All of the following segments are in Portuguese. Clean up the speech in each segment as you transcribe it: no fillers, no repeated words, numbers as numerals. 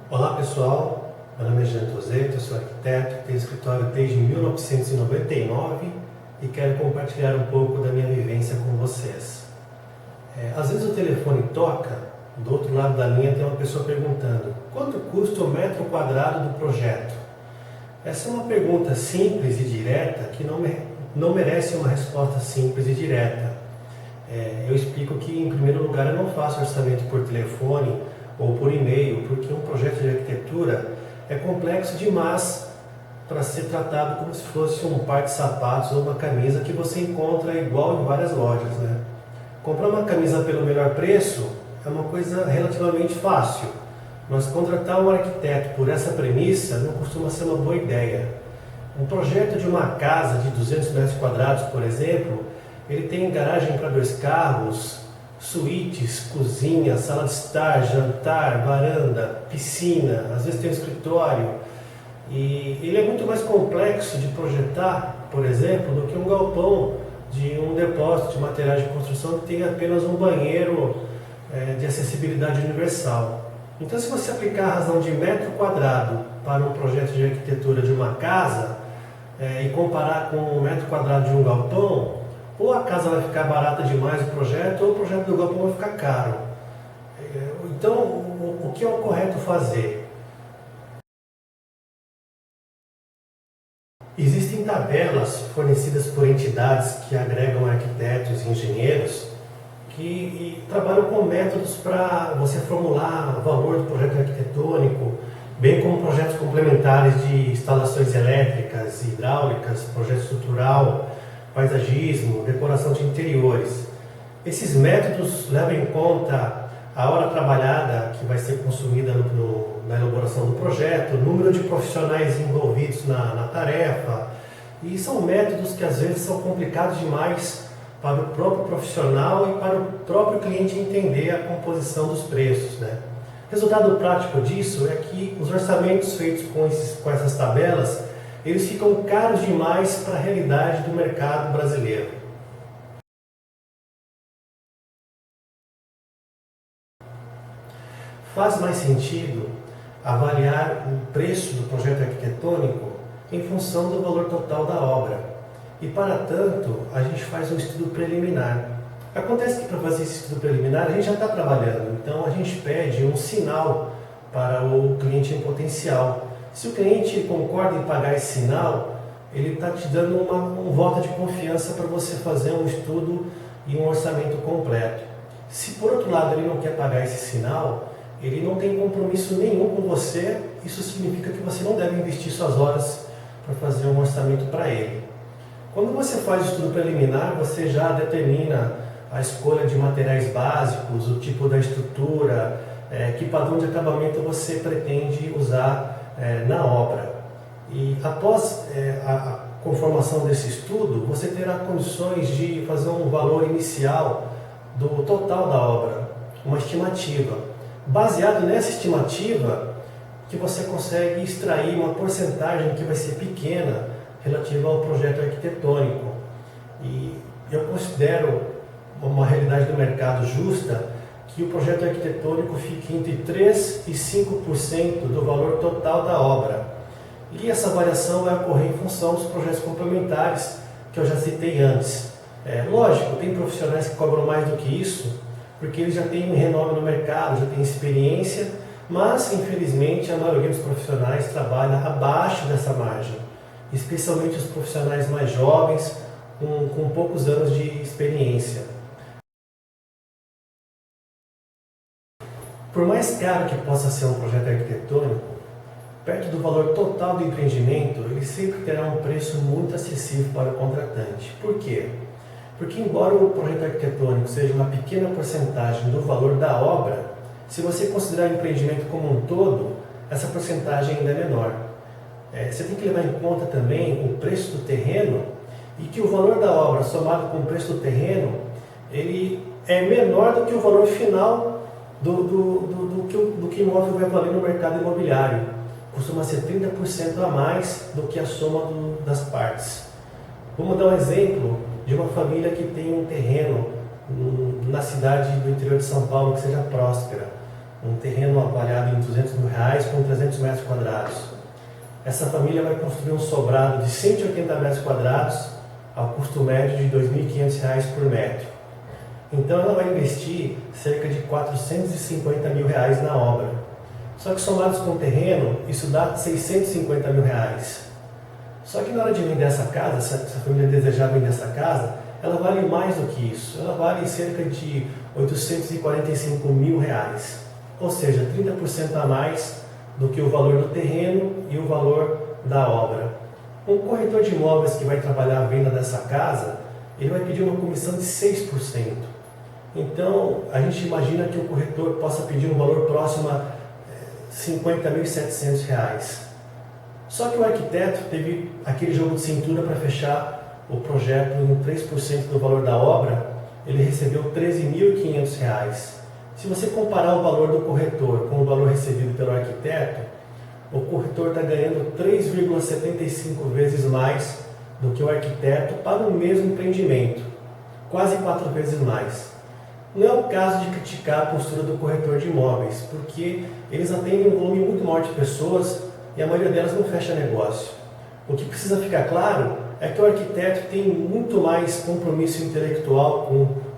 Olá pessoal, meu nome é Jean Tozeto, eu sou arquiteto, tenho escritório desde 1999 e quero compartilhar um pouco da minha vivência com vocês. Às vezes o telefone toca, do outro lado da linha tem uma pessoa perguntando: quanto custa o metro quadrado do projeto? Essa é uma pergunta simples e direta que não merece uma resposta simples e direta. Eu explico que, em primeiro lugar, eu não faço orçamento por telefone ou por e-mail, porque um projeto de arquitetura é complexo demais para ser tratado como se fosse um par de sapatos ou uma camisa que você encontra igual em várias lojas, né? Comprar uma camisa pelo melhor preço é uma coisa relativamente fácil, mas contratar um arquiteto por essa premissa não costuma ser uma boa ideia. Um projeto de uma casa de 200 metros quadrados, por exemplo, ele tem garagem para 2 carros, suítes, cozinha, sala de estar, jantar, varanda, piscina, às vezes tem um escritório. E ele é muito mais complexo de projetar, por exemplo, do que um galpão de um depósito de materiais de construção que tem apenas um banheiro de acessibilidade universal. Então, se você aplicar a razão de metro quadrado para um projeto de arquitetura de uma casa e comparar com o metro quadrado de um galpão, ou a casa vai ficar barata demais o projeto, ou o projeto do galpão vai ficar caro. Então, o que é o correto fazer? Existem tabelas fornecidas por entidades que agregam arquitetos e engenheiros que trabalham com métodos para você formular o valor do projeto arquitetônico, bem como projetos complementares de instalações elétricas, hidráulicas, projeto estrutural, paisagismo, decoração de interiores. Esses métodos levam em conta a hora trabalhada que vai ser consumida na elaboração do projeto, o número de profissionais envolvidos na tarefa, e são métodos que às vezes são complicados demais para o próprio profissional e para o próprio cliente entender a composição dos preços, né? O resultado prático disso é que os orçamentos feitos com essas tabelas eles ficam caros demais para a realidade do mercado brasileiro. Faz mais sentido avaliar o preço do projeto arquitetônico em função do valor total da obra. E, para tanto, a gente faz um estudo preliminar. Acontece que, para fazer esse estudo preliminar, a gente já está trabalhando, então a gente pede um sinal para o cliente em potencial. Se o cliente concorda em pagar esse sinal, ele está te dando um voto de confiança para você fazer um estudo e um orçamento completo. Se por outro lado ele não quer pagar esse sinal, ele não tem compromisso nenhum com você, isso significa que você não deve investir suas horas para fazer um orçamento para ele. Quando você faz o estudo preliminar, você já determina a escolha de materiais básicos, o tipo da estrutura, que padrão de acabamento você pretende usar na obra. E após a conformação desse estudo, você terá condições de fazer um valor inicial do total da obra, uma estimativa. Baseado nessa estimativa, que você consegue extrair uma porcentagem que vai ser pequena relativa ao projeto arquitetônico. E eu considero uma realidade do mercado justa que o projeto arquitetônico fique entre 3% e 5% do valor total da obra. E essa variação vai ocorrer em função dos projetos complementares que eu já citei antes. Lógico, tem profissionais que cobram mais do que isso, porque eles já têm renome no mercado, já têm experiência, mas infelizmente a maioria dos profissionais trabalha abaixo dessa margem, especialmente os profissionais mais jovens, com poucos anos de experiência. Por mais caro que possa ser um projeto arquitetônico, perto do valor total do empreendimento, ele sempre terá um preço muito acessível para o contratante. Por quê? Porque embora o projeto arquitetônico seja uma pequena porcentagem do valor da obra, se você considerar o empreendimento como um todo, essa porcentagem ainda é menor. Você tem que levar em conta também o preço do terreno e que o valor da obra somado com o preço do terreno, ele é menor do que o valor final do que o imóvel vai valer no mercado imobiliário. Costuma ser 30% a mais do que a soma das partes. Vamos dar um exemplo de uma família que tem um terreno na cidade do interior de São Paulo que seja próspera. um terreno avaliado em R$ 200.000 com 300 metros quadrados. Essa família vai construir um sobrado de 180 metros quadrados ao custo médio de R$ 2.500 por metro. Então ela vai investir cerca de R$ 450 mil na obra. Só que somados com o terreno, isso dá R$ 650 mil. Só que na hora de vender essa casa, se a família desejar vender essa casa, ela vale mais do que isso. Ela vale cerca de R$ 845 mil. Ou seja, 30% a mais do que o valor do terreno e o valor da obra. Um corretor de imóveis que vai trabalhar a venda dessa casa, ele vai pedir uma comissão de 6%. Então, a gente imagina que o corretor possa pedir um valor próximo a R$ 50.700. Só que o arquiteto teve aquele jogo de cintura para fechar o projeto em 3% do valor da obra, ele recebeu R$ 13.500. Se você comparar o valor do corretor com o valor recebido pelo arquiteto, o corretor está ganhando 3,75 vezes mais do que o arquiteto para o mesmo empreendimento, quase 4 vezes mais. Não é o caso de criticar a postura do corretor de imóveis, porque eles atendem um volume muito maior de pessoas e a maioria delas não fecha negócio. O que precisa ficar claro é que o arquiteto tem muito mais compromisso intelectual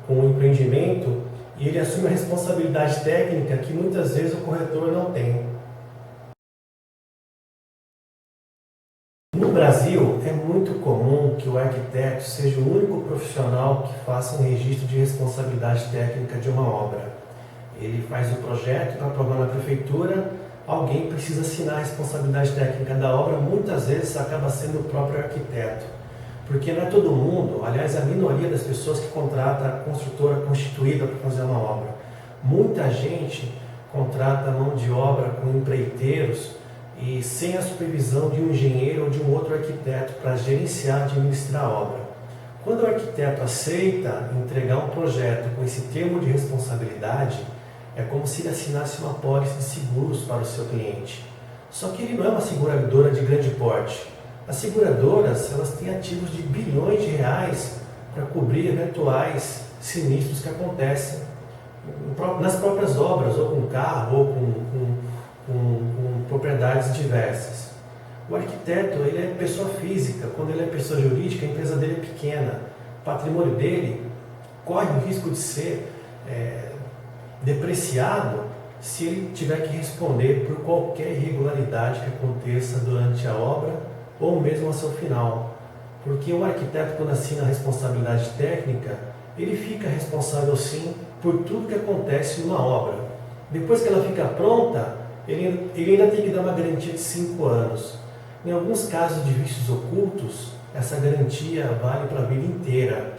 com o empreendimento e ele assume a responsabilidade técnica que muitas vezes o corretor não tem. No Brasil, é muito comum que o arquiteto seja o único profissional que faça um registro de responsabilidade técnica de uma obra. Ele faz o projeto para aprovar na prefeitura, alguém precisa assinar a responsabilidade técnica da obra, muitas vezes acaba sendo o próprio arquiteto. Porque não é todo mundo, aliás, a minoria das pessoas que contrata a construtora constituída para fazer uma obra. Muita gente contrata mão de obra com empreiteiros e sem a supervisão de um engenheiro ou de um outro arquiteto para gerenciar e administrar a obra. Quando o arquiteto aceita entregar um projeto com esse termo de responsabilidade, é como se ele assinasse uma pólice de seguros para o seu cliente. Só que ele não é uma seguradora de grande porte. As seguradoras, elas têm ativos de bilhões de reais para cobrir eventuais sinistros que acontecem nas próprias obras, ou com carro, ou com propriedades diversas. O arquiteto, ele é pessoa física. Quando ele é pessoa jurídica, a empresa dele é pequena. O patrimônio dele corre o risco de ser depreciado se ele tiver que responder por qualquer irregularidade que aconteça durante a obra ou mesmo a seu final. Porque o arquiteto, quando assina a responsabilidade técnica, ele fica responsável sim por tudo que acontece numa obra. Depois que ela fica pronta, ele ainda tem que dar uma garantia de 5 anos. Em alguns casos de vícios ocultos, essa garantia vale para a vida inteira.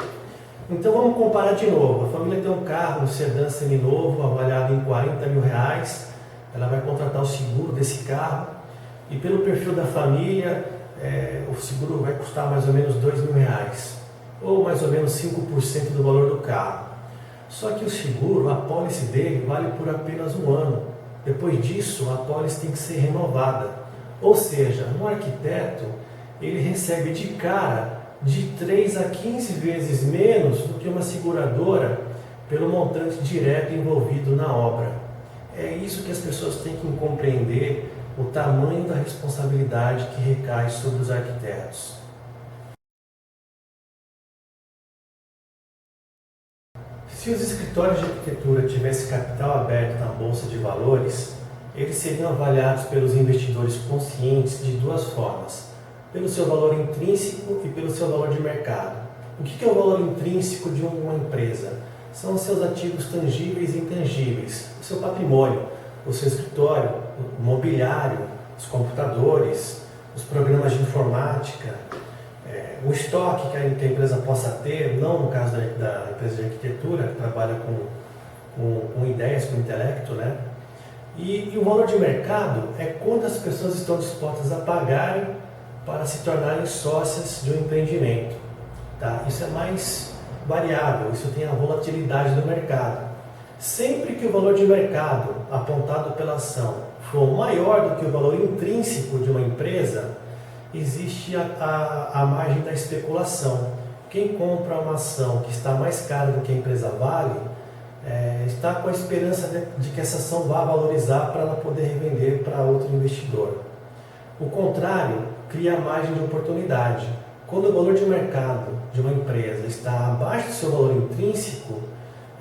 Então vamos comparar de novo. A família tem um carro, um sedã seminovo, avaliado em R$ 40 mil. Ela vai contratar o seguro desse carro e pelo perfil da família, o seguro vai custar mais ou menos R$ 2.000, ou mais ou menos 5% do valor do carro. Só que o seguro, a pólice dele, vale por apenas 1 ano. Depois disso, a pólice tem que ser renovada. Ou seja, um arquiteto, ele recebe de cara de 3 a 15 vezes menos do que uma seguradora pelo montante direto envolvido na obra. É isso que as pessoas têm que compreender, o tamanho da responsabilidade que recai sobre os arquitetos. Se os escritórios de arquitetura tivessem capital aberto na Bolsa de Valores, eles seriam avaliados pelos investidores conscientes de 2 formas: pelo seu valor intrínseco e pelo seu valor de mercado. O que é o valor intrínseco de uma empresa? São os seus ativos tangíveis e intangíveis, o seu patrimônio, o seu escritório, o mobiliário, os computadores, os programas de informática, o estoque que a empresa possa ter, não no caso da empresa de arquitetura, que trabalha com ideias, com intelecto, né? E o valor de mercado é quanto as pessoas estão dispostas a pagarem para se tornarem sócias de um empreendimento. Tá? Isso é mais variável, isso tem a volatilidade do mercado. Sempre que o valor de mercado apontado pela ação for maior do que o valor intrínseco de uma empresa, existe a margem da especulação. Quem compra uma ação que está mais cara do que a empresa vale, está com a esperança de que essa ação vá valorizar para ela poder revender para outro investidor. O contrário cria a margem de oportunidade. Quando o valor de mercado de uma empresa está abaixo do seu valor intrínseco,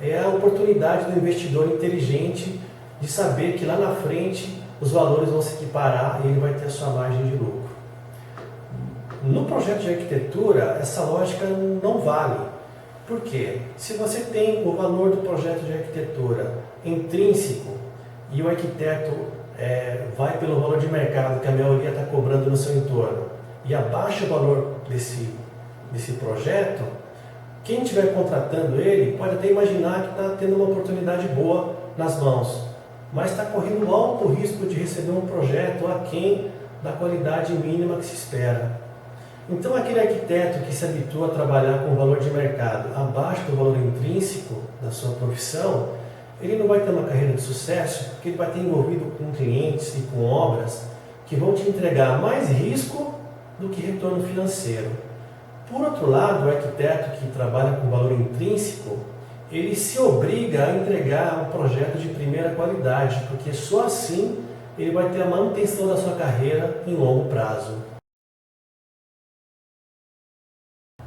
é a oportunidade do investidor inteligente de saber que lá na frente os valores vão se equiparar e ele vai ter a sua margem de lucro. No projeto de arquitetura, essa lógica não vale. Por quê? Se você tem o valor do projeto de arquitetura intrínseco e o arquiteto vai pelo valor de mercado que a maioria está cobrando no seu entorno e abaixa o valor desse projeto, quem estiver contratando ele pode até imaginar que está tendo uma oportunidade boa nas mãos, mas está correndo alto risco de receber um projeto aquém da qualidade mínima que se espera. Então aquele arquiteto que se habitua a trabalhar com o valor de mercado abaixo do valor intrínseco da sua profissão, ele não vai ter uma carreira de sucesso, porque ele vai ter envolvido com clientes e com obras que vão te entregar mais risco do que retorno financeiro. Por outro lado, o arquiteto que trabalha com valor intrínseco, ele se obriga a entregar um projeto de primeira qualidade, porque só assim ele vai ter a manutenção da sua carreira em longo prazo.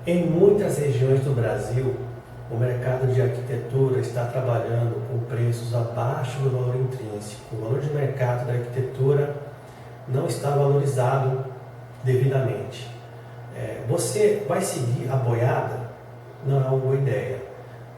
Em muitas regiões do Brasil, o mercado de arquitetura está trabalhando com preços abaixo do valor intrínseco. O valor de mercado da arquitetura não está valorizado devidamente. Você vai seguir a boiada? Não é uma boa ideia.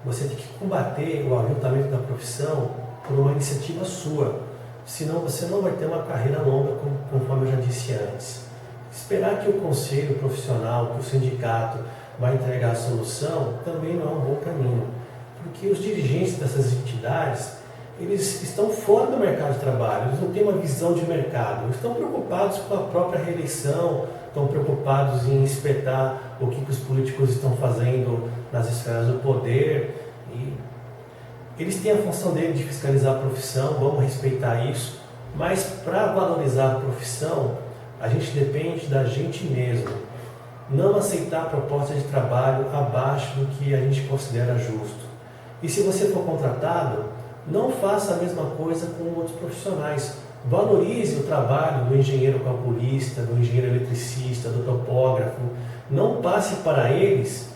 Você tem que combater o aviltamento da profissão por uma iniciativa sua, senão você não vai ter uma carreira longa, conforme eu já disse antes. Esperar que o conselho profissional, que o sindicato vai entregar a solução, também não é um bom caminho, porque os dirigentes dessas entidades, eles estão fora do mercado de trabalho, eles não têm uma visão de mercado, eles estão preocupados com a própria reeleição, estão preocupados em espetar o que os políticos estão fazendo nas esferas do poder, e eles têm a função dele de fiscalizar a profissão, vamos respeitar isso, mas para valorizar a profissão, a gente depende da gente mesmo. Não aceitar proposta de trabalho abaixo do que a gente considera justo. E se você for contratado, não faça a mesma coisa com outros profissionais. Valorize o trabalho do engenheiro calculista, do engenheiro eletricista, do topógrafo. Não passe para eles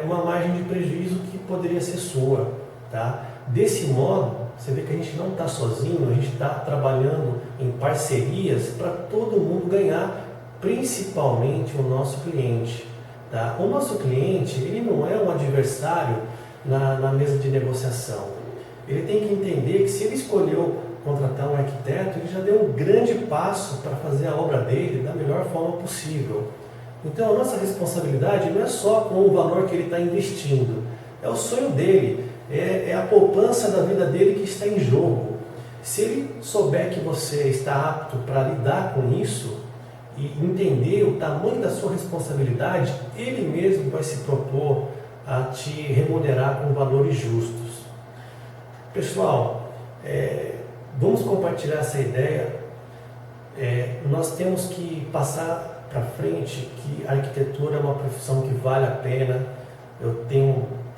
uma margem de prejuízo que poderia ser sua. Tá? Desse modo, você vê que a gente não está sozinho, a gente está trabalhando em parcerias para todo mundo ganhar, principalmente o nosso cliente. Tá? O nosso cliente, ele não é um adversário na mesa de negociação. Ele tem que entender que se ele escolheu contratar um arquiteto, ele já deu um grande passo para fazer a obra dele da melhor forma possível. Então a nossa responsabilidade não é só com o valor que ele está investindo, é o sonho dele, é a poupança da vida dele que está em jogo. Se ele souber que você está apto para lidar com isso e entender o tamanho da sua responsabilidade, ele mesmo vai se propor a te remunerar com valores justos. Pessoal, vamos compartilhar essa ideia. Nós temos que passar para frente que a arquitetura é uma profissão que vale a pena.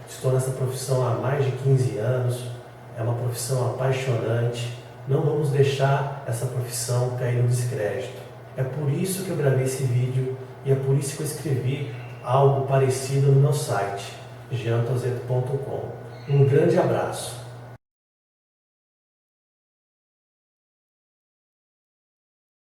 Estou nessa profissão há mais de 15 anos, é uma profissão apaixonante. Não vamos deixar essa profissão cair no descrédito. É por isso que eu gravei esse vídeo e é por isso que eu escrevi algo parecido no meu site, jeantozeto.com. Um grande abraço.